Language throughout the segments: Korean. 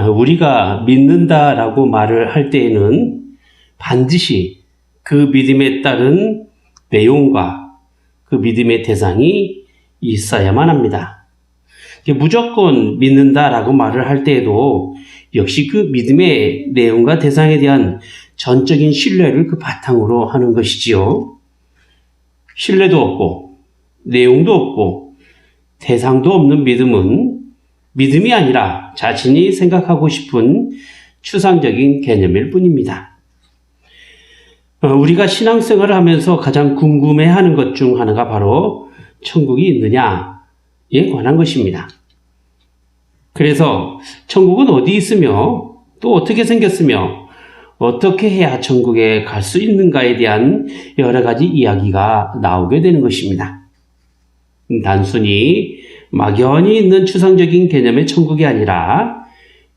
우리가 믿는다라고 말을 할 때에는 반드시 그 믿음에 따른 내용과 그 믿음의 대상이 있어야만 합니다. 무조건 믿는다라고 말을 할 때에도 역시 그 믿음의 내용과 대상에 대한 전적인 신뢰를 그 바탕으로 하는 것이지요. 신뢰도 없고 내용도 없고 대상도 없는 믿음은 믿음이 아니라 자신이 생각하고 싶은 추상적인 개념일 뿐입니다. 우리가 신앙생활을 하면서 가장 궁금해하는 것 중 하나가 바로 천국이 있느냐에 관한 것입니다. 그래서 천국은 어디 있으며 또 어떻게 생겼으며 어떻게 해야 천국에 갈 수 있는가에 대한 여러 가지 이야기가 나오게 되는 것입니다. 단순히 막연히 있는 추상적인 개념의 천국이 아니라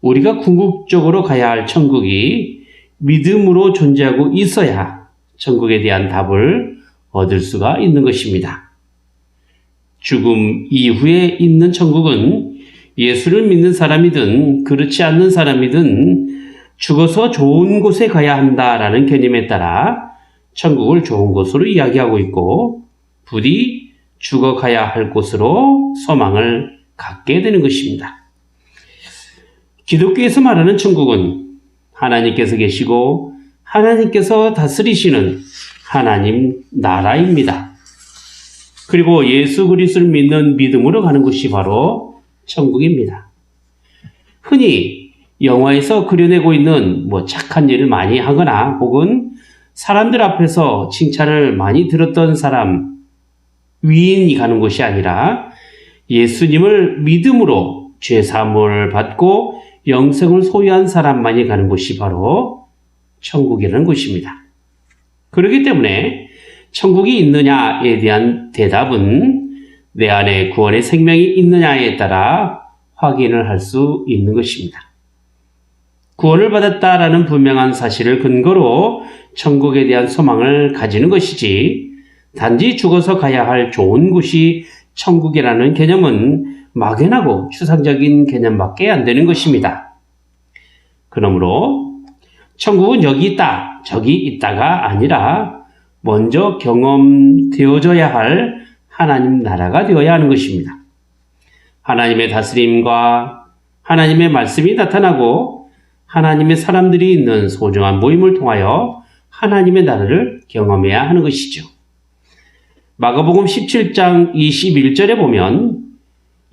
우리가 궁극적으로 가야 할 천국이 믿음으로 존재하고 있어야 천국에 대한 답을 얻을 수가 있는 것입니다. 죽음 이후에 있는 천국은 예수를 믿는 사람이든 그렇지 않는 사람이든 죽어서 좋은 곳에 가야 한다라는 개념에 따라 천국을 좋은 곳으로 이야기하고 있고 부디 죽어가야 할 곳으로 소망을 갖게 되는 것입니다. 기독교에서 말하는 천국은 하나님께서 계시고 하나님께서 다스리시는 하나님 나라입니다. 그리고 예수 그리스도를 믿는 믿음으로 가는 것이 바로 천국입니다. 흔히 영화에서 그려내고 있는 착한 일을 많이 하거나 혹은 사람들 앞에서 칭찬을 많이 들었던 사람, 위인이 가는 곳이 아니라 예수님을 믿음으로 죄사함을 받고 영생을 소유한 사람만이 가는 곳이 바로 천국이라는 곳입니다. 그렇기 때문에 천국이 있느냐에 대한 대답은 내 안에 구원의 생명이 있느냐에 따라 확인을 할 수 있는 것입니다. 구원을 받았다라는 분명한 사실을 근거로 천국에 대한 소망을 가지는 것이지 단지 죽어서 가야 할 좋은 곳이 천국이라는 개념은 막연하고 추상적인 개념밖에 안 되는 것입니다. 그러므로 천국은 여기 있다, 저기 있다가 아니라 먼저 경험되어져야 할 하나님 나라가 되어야 하는 것입니다. 하나님의 다스림과 하나님의 말씀이 나타나고 하나님의 사람들이 있는 소중한 모임을 통하여 하나님의 나라를 경험해야 하는 것이죠. 마가복음 17장 21절에 보면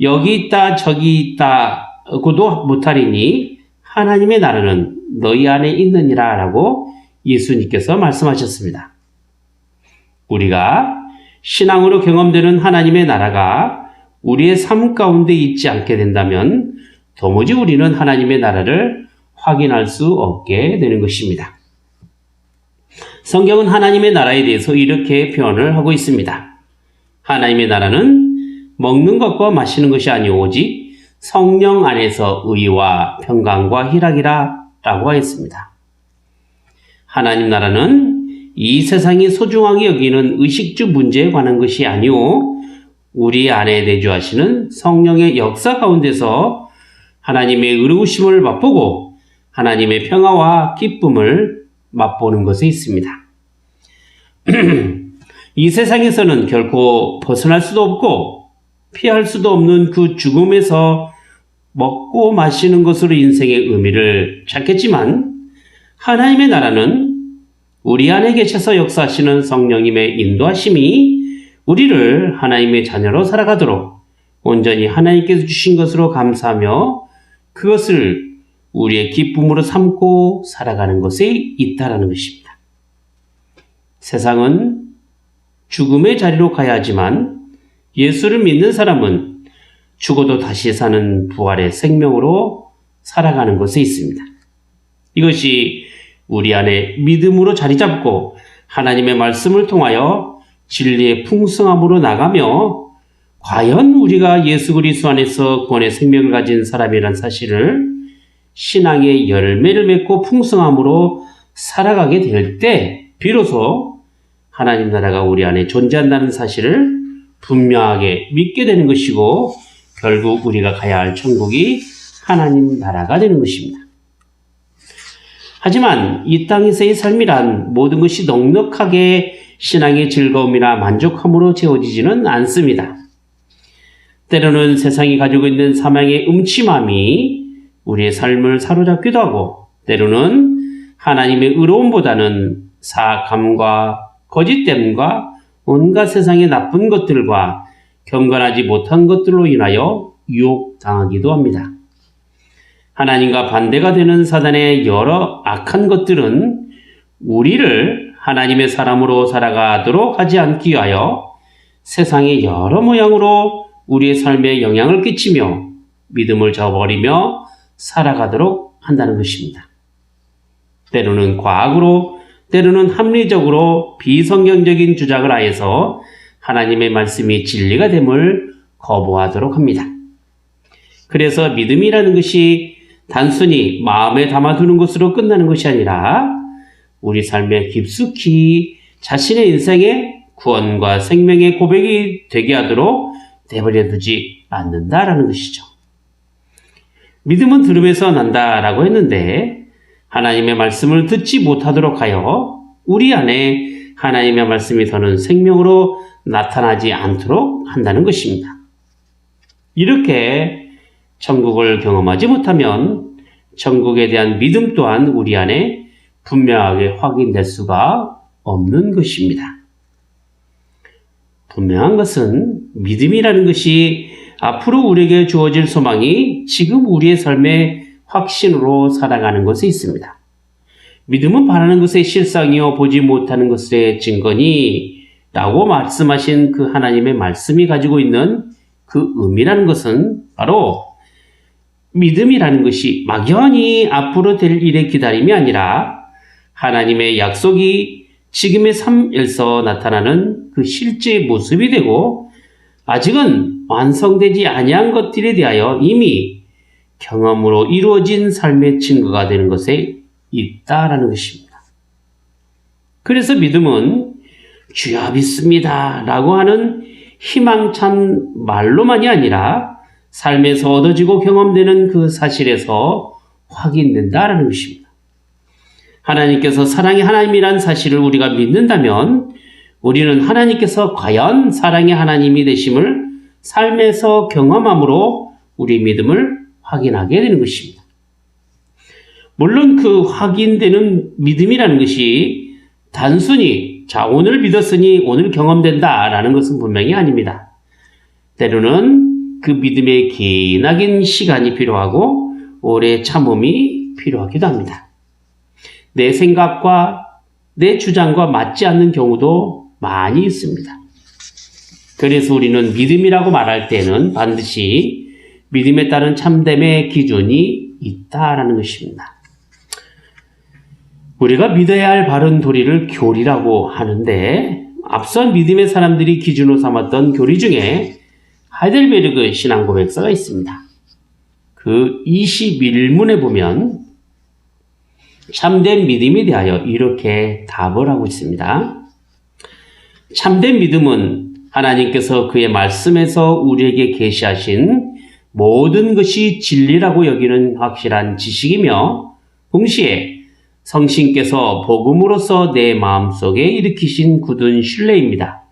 여기 있다 저기 있다고도 못하리니 하나님의 나라는 너희 안에 있느니라 라고 예수님께서 말씀하셨습니다. 우리가 신앙으로 경험되는 하나님의 나라가 우리의 삶 가운데 있지 않게 된다면 도무지 우리는 하나님의 나라를 확인할 수 없게 되는 것입니다. 성경은 하나님의 나라에 대해서 이렇게 표현을 하고 있습니다. 하나님의 나라는 먹는 것과 마시는 것이 아니오 오직 성령 안에서 의와 평강과 희락이라 라고 하였습니다. 하나님 나라는 이 세상이 소중하게 여기는 의식주 문제에 관한 것이 아니오 우리 안에 내주하시는 성령의 역사 가운데서 하나님의 의로우심을 맛보고 하나님의 평화와 기쁨을 맛보는 것에 있습니다. 이 세상에서는 결코 벗어날 수도 없고 피할 수도 없는 그 죽음에서 먹고 마시는 것으로 인생의 의미를 찾겠지만 하나님의 나라는 우리 안에 계셔서 역사하시는 성령님의 인도하심이 우리를 하나님의 자녀로 살아가도록 온전히 하나님께서 주신 것으로 감사하며 그것을 우리의 기쁨으로 삼고 살아가는 것에 있다라는 것입니다. 세상은 죽음의 자리로 가야 하지만 예수를 믿는 사람은 죽어도 다시 사는 부활의 생명으로 살아가는 것에 있습니다. 이것이 우리 안에 믿음으로 자리 잡고 하나님의 말씀을 통하여 진리의 풍성함으로 나가며 과연 우리가 예수 그리스도 안에서 구원의 생명을 가진 사람이라는 사실을 신앙의 열매를 맺고 풍성함으로 살아가게 될 때 비로소 하나님 나라가 우리 안에 존재한다는 사실을 분명하게 믿게 되는 것이고 결국 우리가 가야 할 천국이 하나님 나라가 되는 것입니다. 하지만 이 땅에서의 삶이란 모든 것이 넉넉하게 신앙의 즐거움이나 만족함으로 채워지지는 않습니다. 때로는 세상이 가지고 있는 사망의 음침함이 우리의 삶을 사로잡기도 하고, 때로는 하나님의 의로움보다는 사악함과 거짓됨과 온갖 세상의 나쁜 것들과 경건하지 못한 것들로 인하여 유혹당하기도 합니다. 하나님과 반대가 되는 사단의 여러 악한 것들은 우리를 하나님의 사람으로 살아가도록 하지 않기 위하여 세상의 여러 모양으로 우리의 삶에 영향을 끼치며 믿음을 저버리며 살아가도록 한다는 것입니다. 때로는 과학으로, 때로는 합리적으로 비성경적인 주장을 하여서 하나님의 말씀이 진리가 됨을 거부하도록 합니다. 그래서 믿음이라는 것이 단순히 마음에 담아두는 것으로 끝나는 것이 아니라 우리 삶에 깊숙이 자신의 인생의 구원과 생명의 고백이 되게 하도록 내버려 두지 않는다라는 것이죠. 믿음은 들음에서 난다라고 했는데 하나님의 말씀을 듣지 못하도록 하여 우리 안에 하나님의 말씀이 더는 생명으로 나타나지 않도록 한다는 것입니다. 이렇게 천국을 경험하지 못하면 천국에 대한 믿음 또한 우리 안에 분명하게 확인될 수가 없는 것입니다. 분명한 것은 믿음이라는 것이 앞으로 우리에게 주어질 소망이 지금 우리의 삶의 확신으로 살아가는 것에 있습니다. 믿음은 바라는 것의 실상이요 보지 못하는 것의 증거니 라고 말씀하신 그 하나님의 말씀이 가지고 있는 그 의미라는 것은 바로 믿음이라는 것이 막연히 앞으로 될 일의 기다림이 아니라 하나님의 약속이 지금의 삶에서 나타나는 그 실제의 모습이 되고 아직은 완성되지 아니한 것들에 대하여 이미 경험으로 이루어진 삶의 증거가 되는 것에 있다라는 것입니다. 그래서 믿음은 주여 믿습니다 라고 하는 희망찬 말로만이 아니라 삶에서 얻어지고 경험되는 그 사실에서 확인된다라는 것입니다. 하나님께서 사랑의 하나님이란 사실을 우리가 믿는다면 우리는 하나님께서 과연 사랑의 하나님이 되심을 삶에서 경험함으로 우리 믿음을 확인하게 되는 것입니다. 물론 그 확인되는 믿음이라는 것이 단순히 자 오늘 믿었으니 오늘 경험된다라는 것은 분명히 아닙니다. 때로는 그 믿음에 기나긴 시간이 필요하고 오래 참음이 필요하기도 합니다. 내 생각과 내 주장과 맞지 않는 경우도 많이 있습니다. 그래서 우리는 믿음이라고 말할 때는 반드시 믿음에 따른 참됨의 기준이 있다라는 것입니다. 우리가 믿어야 할 바른 도리를 교리라고 하는데 앞선 믿음의 사람들이 기준으로 삼았던 교리 중에 하이델베르그 신앙고백서가 있습니다. 그 21문에 보면 참된 믿음에 대하여 이렇게 답을 하고 있습니다. 참된 믿음은 하나님께서 그의 말씀에서 우리에게 계시하신 모든 것이 진리라고 여기는 확실한 지식이며 동시에 성신께서 복음으로써 내 마음속에 일으키신 굳은 신뢰입니다.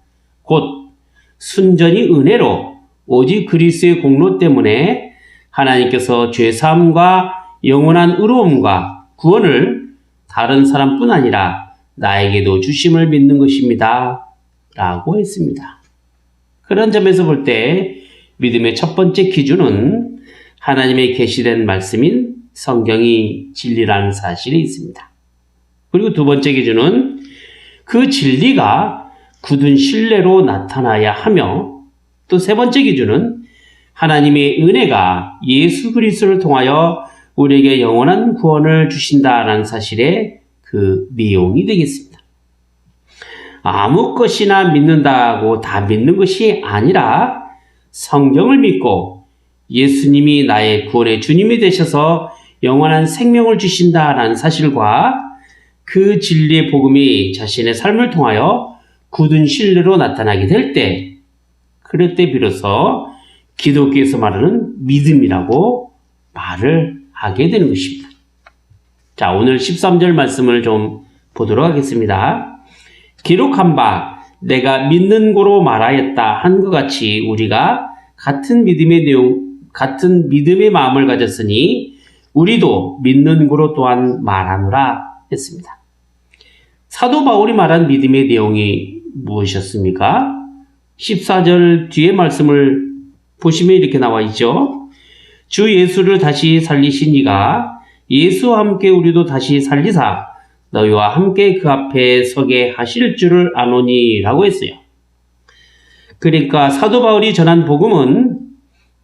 곧 순전히 은혜로 오직 그리스도의 공로 때문에 하나님께서 죄사함과 영원한 의로움과 구원을 다른 사람뿐 아니라 나에게도 주심을 믿는 것입니다. 라고 했습니다. 그런 점에서 볼 때 믿음의 첫 번째 기준은 하나님의 계시된 말씀인 성경이 진리라는 사실이 있습니다. 그리고 두 번째 기준은 그 진리가 굳은 신뢰로 나타나야 하며 또 세 번째 기준은 하나님의 은혜가 예수 그리스도를 통하여 우리에게 영원한 구원을 주신다라는 사실의 그 내용이 되겠습니다. 아무 것이나 믿는다고 다 믿는 것이 아니라 성경을 믿고 예수님이 나의 구원의 주님이 되셔서 영원한 생명을 주신다라는 사실과 그 진리의 복음이 자신의 삶을 통하여 굳은 신뢰로 나타나게 될 때, 그럴 때 비로소 기독교에서 말하는 믿음이라고 말을 하게 되는 것입니다. 자, 오늘 13절 말씀을 좀 보도록 하겠습니다. 기록한 바 내가 믿는 고로 말하였다 한 것 같이 우리가 같은 믿음의 마음을 가졌으니 우리도 믿는 고로 또한 말하노라 했습니다. 사도 바울이 말한 믿음의 내용이 무엇이었습니까? 14절 뒤에 말씀을 보시면 이렇게 나와 있죠. 주 예수를 다시 살리신 이가 예수와 함께 우리도 다시 살리사 너희와 함께 그 앞에 서게 하실 줄을 아노니 라고 했어요. 그러니까 사도 바울이 전한 복음은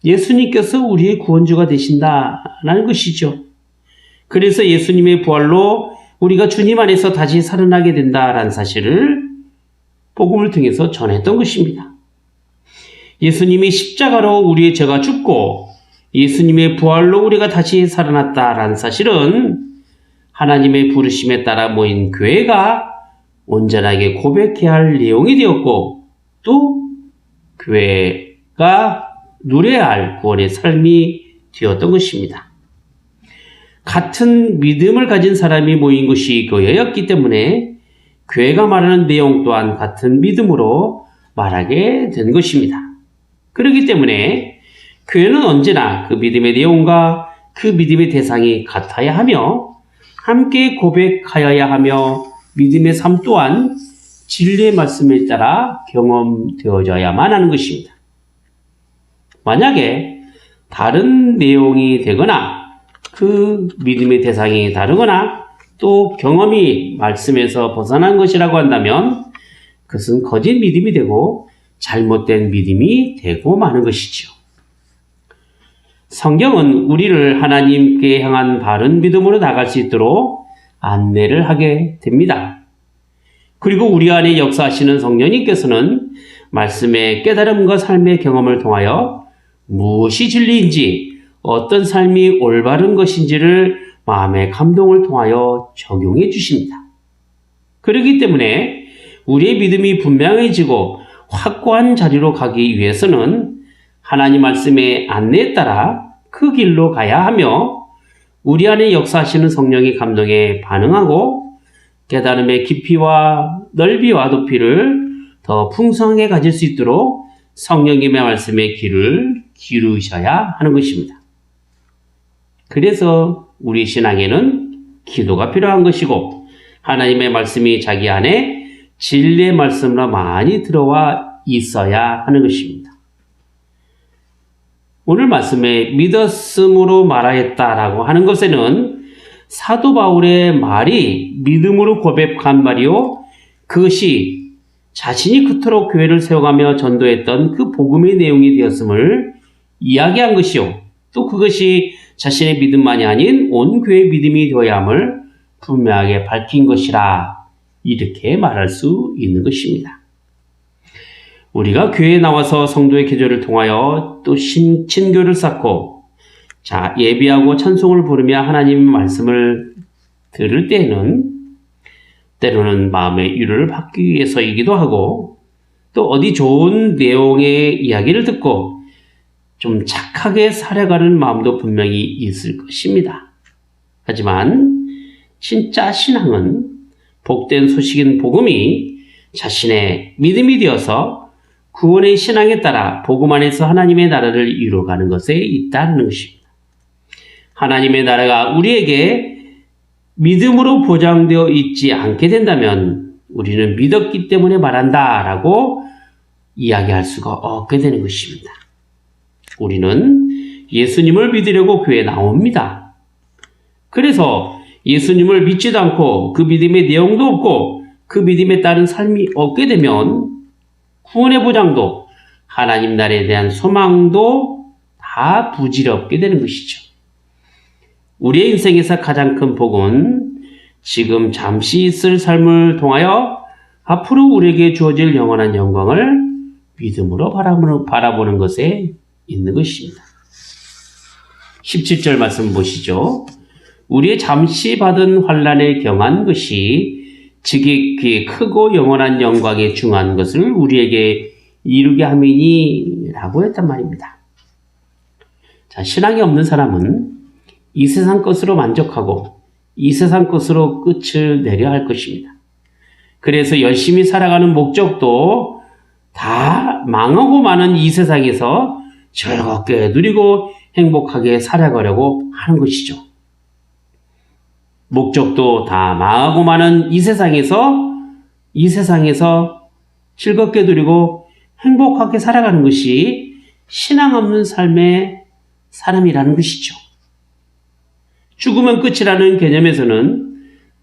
예수님께서 우리의 구원주가 되신다라는 것이죠. 그래서 예수님의 부활로 우리가 주님 안에서 다시 살아나게 된다라는 사실을 복음을 통해서 전했던 것입니다. 예수님이 십자가로 우리의 죄가 죽고 예수님의 부활로 우리가 다시 살아났다라는 사실은 하나님의 부르심에 따라 모인 교회가 온전하게 고백해야 할 내용이 되었고 또 교회가 누려야 할 구원의 삶이 되었던 것입니다. 같은 믿음을 가진 사람이 모인 것이 교회였기 때문에 교회가 말하는 내용 또한 같은 믿음으로 말하게 된 것입니다. 그렇기 때문에 교회는 언제나 그 믿음의 내용과 그 믿음의 대상이 같아야 하며 함께 고백하여야 하며 믿음의 삶 또한 진리의 말씀에 따라 경험되어져야만 하는 것입니다. 만약에 다른 내용이 되거나 그 믿음의 대상이 다르거나 또 경험이 말씀에서 벗어난 것이라고 한다면 그것은 거짓 믿음이 되고 잘못된 믿음이 되고 마는 것이죠. 성경은 우리를 하나님께 향한 바른 믿음으로 나갈 수 있도록 안내를 하게 됩니다. 그리고 우리 안에 역사하시는 성령님께서는 말씀의 깨달음과 삶의 경험을 통하여 무엇이 진리인지 어떤 삶이 올바른 것인지를 마음의 감동을 통하여 적용해 주십니다. 그렇기 때문에 우리의 믿음이 분명해지고 확고한 자리로 가기 위해서는 하나님 말씀의 안내에 따라 그 길로 가야 하며 우리 안에 역사하시는 성령의 감동에 반응하고 깨달음의 깊이와 넓이와 높이를 더 풍성하게 가질 수 있도록 성령님의 말씀에 귀를 기르셔야 하는 것입니다. 그래서 우리 신앙에는 기도가 필요한 것이고 하나님의 말씀이 자기 안에 진리의 말씀으로 많이 들어와 있어야 하는 것입니다. 오늘 말씀에 믿었음으로 말하였다라고 하는 것에는 사도 바울의 말이 믿음으로 고백한 말이요 그것이 자신이 그토록 교회를 세워가며 전도했던 그 복음의 내용이 되었음을 이야기한 것이요 또 그것이 자신의 믿음만이 아닌 온 교회의 믿음이 되어야 함을 분명하게 밝힌 것이라 이렇게 말할 수 있는 것입니다. 우리가 교회에 나와서 성도의 기도를 통하여 또 친교를 쌓고 예비하고 찬송을 부르며 하나님의 말씀을 들을 때에는 때로는 마음의 위로를 받기 위해서이기도 하고 또 어디 좋은 내용의 이야기를 듣고 좀 착하게 살아가는 마음도 분명히 있을 것입니다. 하지만 진짜 신앙은 복된 소식인 복음이 자신의 믿음이 되어서 구원의 신앙에 따라 복음 안에서 하나님의 나라를 이루어가는 것에 있다는 것입니다. 하나님의 나라가 우리에게 믿음으로 보장되어 있지 않게 된다면 우리는 믿었기 때문에 말한다라고 이야기할 수가 없게 되는 것입니다. 우리는 예수님을 믿으려고 교회에 나옵니다. 그래서 예수님을 믿지도 않고 그 믿음의 내용도 없고 그 믿음에 따른 삶이 없게 되면 구원의 보장도 하나님 나라에 대한 소망도 다 부질없게 되는 것이죠. 우리의 인생에서 가장 큰 복은 지금 잠시 있을 삶을 통하여 앞으로 우리에게 주어질 영원한 영광을 믿음으로 바라보는 것에 있는 것입니다. 17절 말씀 보시죠. 우리의 잠시 받은 환난에 경한 것이 지극히 크고 영원한 영광에 중한 것을 우리에게 이루게 함이니 라고 했단 말입니다. 신앙이 없는 사람은 이 세상 것으로 만족하고 이 세상 것으로 끝을 내려 할 것입니다. 그래서 열심히 살아가는 목적도 다 망하고 마는 이 세상에서 즐겁게 누리고 행복하게 살아가려고 하는 것이죠. 목적도 다 망하고 마는 이 세상에서 즐겁게 누리고 행복하게 살아가는 것이 신앙 없는 삶의 사람이라는 것이죠. 죽으면 끝이라는 개념에서는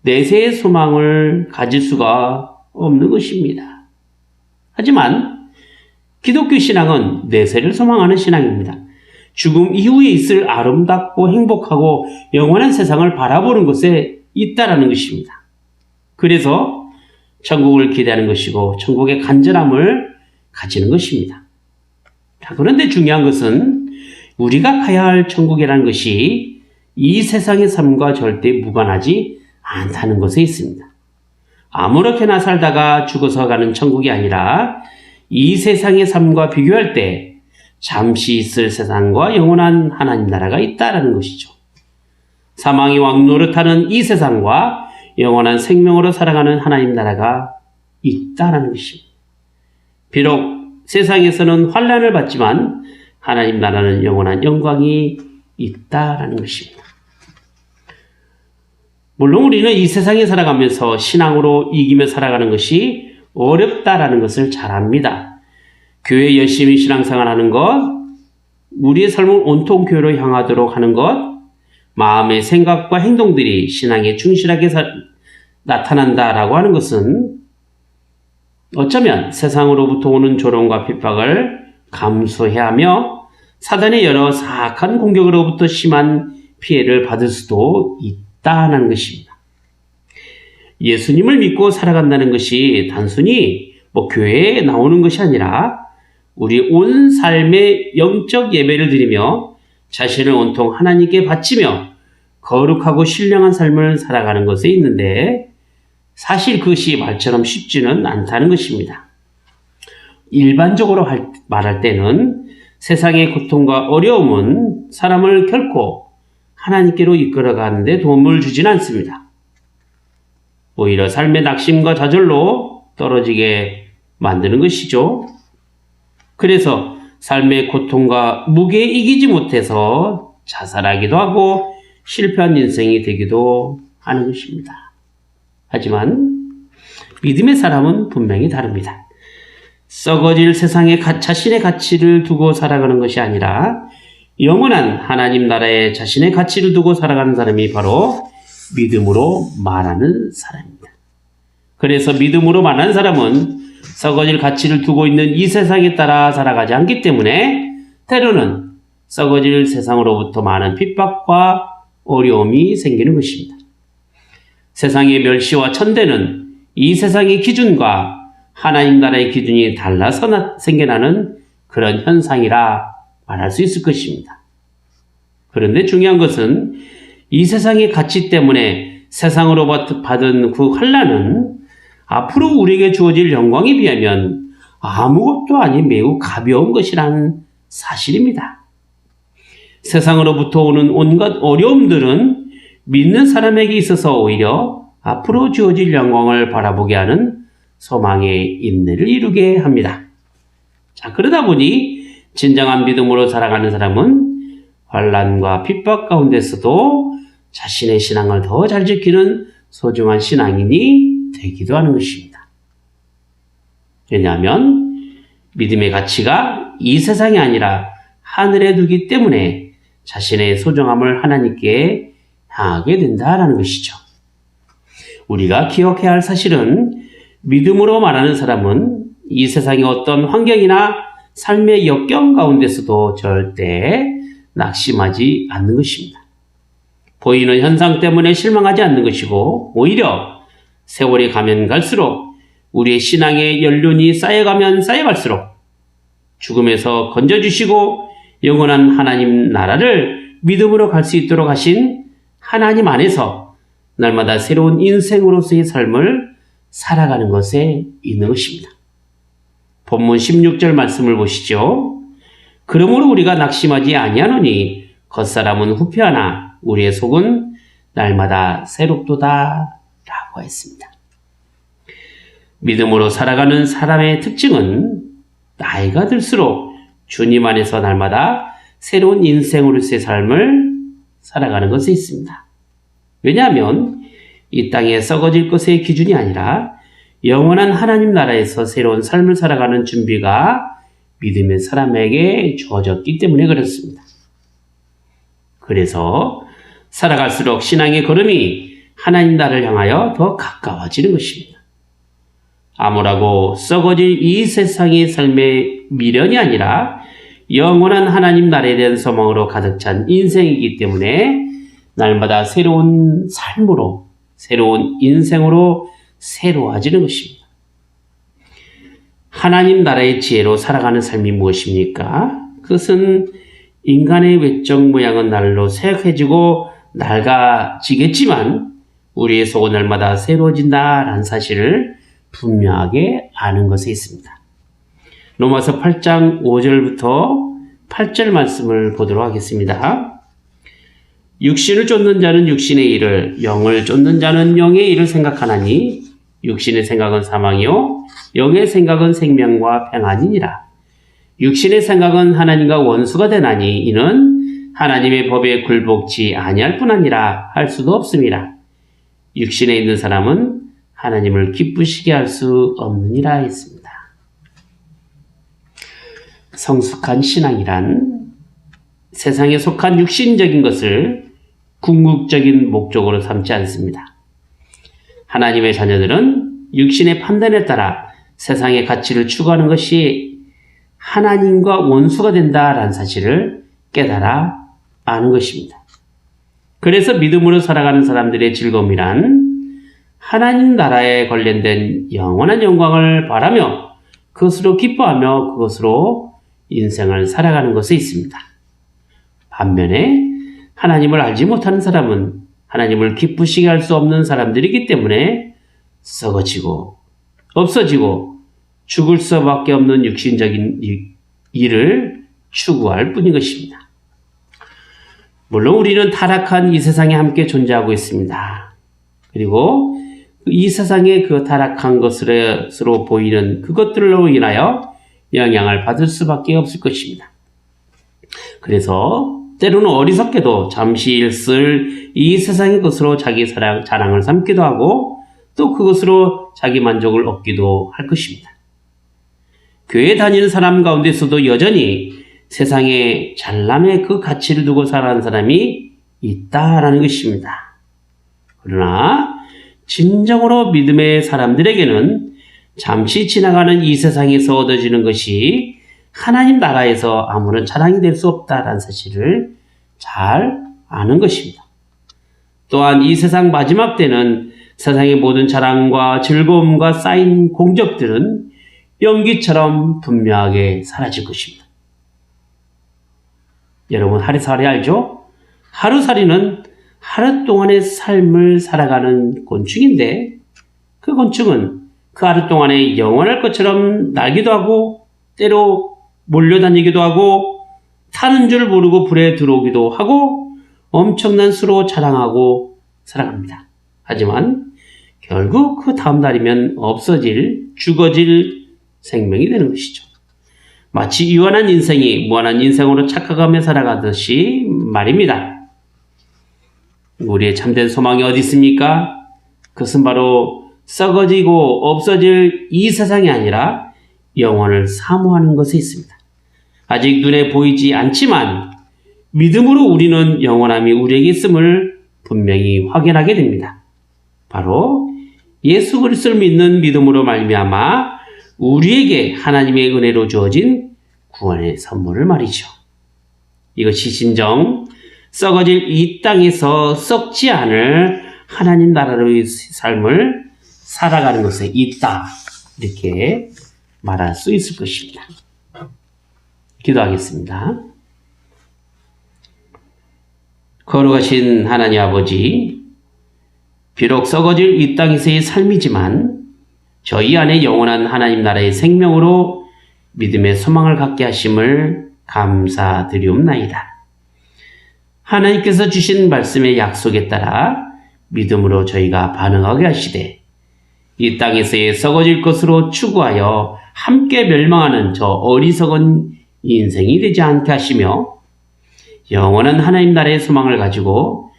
내세의 소망을 가질 수가 없는 것입니다. 하지만 기독교 신앙은 내세를 소망하는 신앙입니다. 죽음 이후에 있을 아름답고 행복하고 영원한 세상을 바라보는 것에 있다라는 것입니다. 그래서 천국을 기대하는 것이고 천국의 간절함을 가지는 것입니다. 그런데 중요한 것은 우리가 가야 할 천국이라는 것이 이 세상의 삶과 절대 무관하지 않다는 것에 있습니다. 아무렇게나 살다가 죽어서 가는 천국이 아니라 이 세상의 삶과 비교할 때 잠시 있을 세상과 영원한 하나님 나라가 있다라는 것이죠. 사망의 왕 노릇하는 이 세상과 영원한 생명으로 살아가는 하나님 나라가 있다라는 것입니다. 비록 세상에서는 환난을 받지만 하나님 나라는 영원한 영광이 있다라는 것입니다. 물론 우리는 이 세상에 살아가면서 신앙으로 이기며 살아가는 것이 어렵다라는 것을 잘 압니다. 교회에 열심히 신앙생활하는 것, 우리의 삶을 온통 교회로 향하도록 하는 것, 마음의 생각과 행동들이 신앙에 충실하게 나타난다라고 하는 것은 어쩌면 세상으로부터 오는 조롱과 핍박을 감수해야 하며 사단의 여러 사악한 공격으로부터 심한 피해를 받을 수도 있다는 것입니다. 예수님을 믿고 살아간다는 것이 단순히 교회에 나오는 것이 아니라 우리 온 삶의 영적 예배를 드리며 자신을 온통 하나님께 바치며 거룩하고 신령한 삶을 살아가는 것에 있는데 사실 그것이 말처럼 쉽지는 않다는 것입니다. 일반적으로 말할 때는 세상의 고통과 어려움은 사람을 결코 하나님께로 이끌어가는 데 도움을 주진 않습니다. 오히려 삶의 낙심과 좌절로 떨어지게 만드는 것이죠. 그래서 삶의 고통과 무게에 이기지 못해서 자살하기도 하고 실패한 인생이 되기도 하는 것입니다. 하지만 믿음의 사람은 분명히 다릅니다. 썩어질 세상에 자신의 가치를 두고 살아가는 것이 아니라 영원한 하나님 나라에 자신의 가치를 두고 살아가는 사람이 바로 믿음으로 말하는 사람입니다. 그래서 믿음으로 말하는 사람은 썩어질 가치를 두고 있는 이 세상에 따라 살아가지 않기 때문에 때로는 썩어질 세상으로부터 많은 핍박과 어려움이 생기는 것입니다. 세상의 멸시와 천대는 이 세상의 기준과 하나님 나라의 기준이 달라서 생겨나는 그런 현상이라 말할 수 있을 것입니다. 그런데 중요한 것은 이 세상의 가치 때문에 세상으로 받은 그 환난은 앞으로 우리에게 주어질 영광에 비하면 아무것도 아닌 매우 가벼운 것이라는 사실입니다. 세상으로부터 오는 온갖 어려움들은 믿는 사람에게 있어서 오히려 앞으로 주어질 영광을 바라보게 하는 소망의 인내를 이루게 합니다. 그러다 보니 진정한 믿음으로 살아가는 사람은 환난과 핍박 가운데서도 자신의 신앙을 더 잘 지키는 소중한 신앙인이 되기도 하는 것입니다. 왜냐하면 믿음의 가치가 이 세상이 아니라 하늘에 두기 때문에 자신의 소중함을 하나님께 향하게 된다는 것이죠. 우리가 기억해야 할 사실은 믿음으로 말하는 사람은 이 세상의 어떤 환경이나 삶의 역경 가운데서도 절대 낙심하지 않는 것입니다. 보이는 현상 때문에 실망하지 않는 것이고 오히려 세월이 가면 갈수록 우리의 신앙의 연륜이 쌓여가면 쌓여갈수록 죽음에서 건져주시고 영원한 하나님 나라를 믿음으로 갈 수 있도록 하신 하나님 안에서 날마다 새로운 인생으로서의 삶을 살아가는 것에 있는 것입니다. 본문 16절 말씀을 보시죠. 그러므로 우리가 낙심하지 아니하노니 겉사람은 후패하나 우리의 속은 날마다 새롭도다 라고 했습니다. 믿음으로 살아가는 사람의 특징은 나이가 들수록 주님 안에서 날마다 새로운 인생으로서의 삶을 살아가는 것에 있습니다. 왜냐하면 이 땅에 썩어질 것의 기준이 아니라 영원한 하나님 나라에서 새로운 삶을 살아가는 준비가 믿음의 사람에게 주어졌기 때문에 그렇습니다. 그래서 살아갈수록 신앙의 걸음이 하나님 나라를 향하여 더 가까워지는 것입니다. 암울하고 썩어질 이 세상의 삶의 미련이 아니라 영원한 하나님 나라에 대한 소망으로 가득 찬 인생이기 때문에 날마다 새로운 삶으로, 새로운 인생으로 새로워지는 것입니다. 하나님 나라의 지혜로 살아가는 삶이 무엇입니까? 그것은 인간의 외적 모양은 날로 쇠약해지고 낡아지겠지만 우리의 속은 날마다 새로워진다라는 사실을 분명하게 아는 것에 있습니다. 로마서 8장 5절부터 8절 말씀을 보도록 하겠습니다. 육신을 쫓는 자는 육신의 일을, 영을 쫓는 자는 영의 일을 생각하나니 육신의 생각은 사망이요 영의 생각은 생명과 평안이니라. 육신의 생각은 하나님과 원수가 되나니 이는 하나님의 법에 굴복치 아니할 뿐 아니라 할 수도 없음이라. 육신에 있는 사람은 하나님을 기쁘시게 할 수 없느니라 했습니다. 성숙한 신앙이란 세상에 속한 육신적인 것을 궁극적인 목적으로 삼지 않습니다. 하나님의 자녀들은 육신의 판단에 따라 세상의 가치를 추구하는 것이 하나님과 원수가 된다라는 사실을 깨달아 아는 것입니다. 그래서 믿음으로 살아가는 사람들의 즐거움이란 하나님 나라에 관련된 영원한 영광을 바라며 그것으로 기뻐하며 그것으로 인생을 살아가는 것에 있습니다. 반면에 하나님을 알지 못하는 사람은 하나님을 기쁘시게 할 수 없는 사람들이기 때문에 썩어지고 없어지고 죽을 수밖에 없는 육신적인 일을 추구할 뿐인 것입니다. 물론 우리는 타락한 이 세상에 함께 존재하고 있습니다. 그리고 이 세상의 그 타락한 것으로 보이는 그것들로 인하여 영향을 받을 수밖에 없을 것입니다. 그래서 때로는 어리석게도 잠시 일쓸 이 세상의 것으로 자기 자랑을 삼기도 하고 또 그것으로 자기 만족을 얻기도 할 것입니다. 교회 다니는 사람 가운데서도 여전히 세상에 잘남의 그 가치를 두고 살아가는 사람이 있다라는 것입니다. 그러나 진정으로 믿음의 사람들에게는 잠시 지나가는 이 세상에서 얻어지는 것이 하나님 나라에서 아무런 자랑이 될 수 없다라는 사실을 잘 아는 것입니다. 또한 이 세상 마지막 때는 세상의 모든 자랑과 즐거움과 쌓인 공적들은 연기처럼 분명하게 사라질 것입니다. 여러분 하루살이 알죠? 하루살이는 하루 동안의 삶을 살아가는 곤충인데 그 곤충은 그 하루 동안에 영원할 것처럼 날기도 하고 때로 몰려다니기도 하고 타는 줄 모르고 불에 들어오기도 하고 엄청난 수로 자랑하고 살아갑니다. 하지만 결국 그 다음 날이면 없어질, 죽어질 생명이 되는 것이죠. 마치 유한한 인생이 무한한 인생으로 착각하며 살아가듯이 말입니다. 우리의 참된 소망이 어디 있습니까? 그것은 바로 썩어지고 없어질 이 세상이 아니라 영원을 사모하는 것에 있습니다. 아직 눈에 보이지 않지만 믿음으로 우리는 영원함이 우리에게 있음을 분명히 확인하게 됩니다. 바로 예수 그리스도를 믿는 믿음으로 말미암아 우리에게 하나님의 은혜로 주어진 구원의 선물을 말이죠. 이것이 진정 썩어질 이 땅에서 썩지 않을 하나님 나라의 삶을 살아가는 것에 있다. 이렇게 말할 수 있을 것입니다. 기도하겠습니다. 거룩하신 하나님 아버지, 비록 썩어질 이 땅에서의 삶이지만 저희 안에 영원한 하나님 나라의 생명으로 믿음의 소망을 갖게 하심을 감사드리옵나이다. 하나님께서 주신 말씀의 약속에 따라 믿음으로 저희가 반응하게 하시되 이 땅에서의 썩어질 것으로 추구하여 함께 멸망하는 저 어리석은 인생이 되지 않게 하시며 영원한 하나님 나라의 소망을 가지고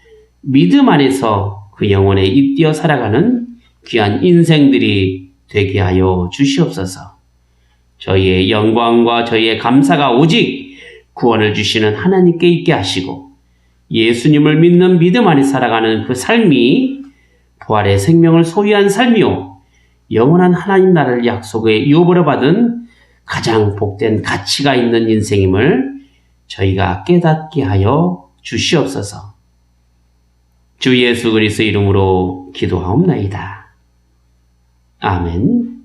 믿음 안에서 그 영혼에 잇대어 살아가는 귀한 인생들이 되게 하여 주시옵소서. 저희의 영광과 저희의 감사가 오직 구원을 주시는 하나님께 있게 하시고 예수님을 믿는 믿음 안에 살아가는 그 삶이 부활의 생명을 소유한 삶이요 영원한 하나님 나라를 약속에 유업으로 받은 가장 복된 가치가 있는 인생임을 저희가 깨닫게 하여 주시옵소서. 주 예수 그리스도의 이름으로 기도하옵나이다. 아멘.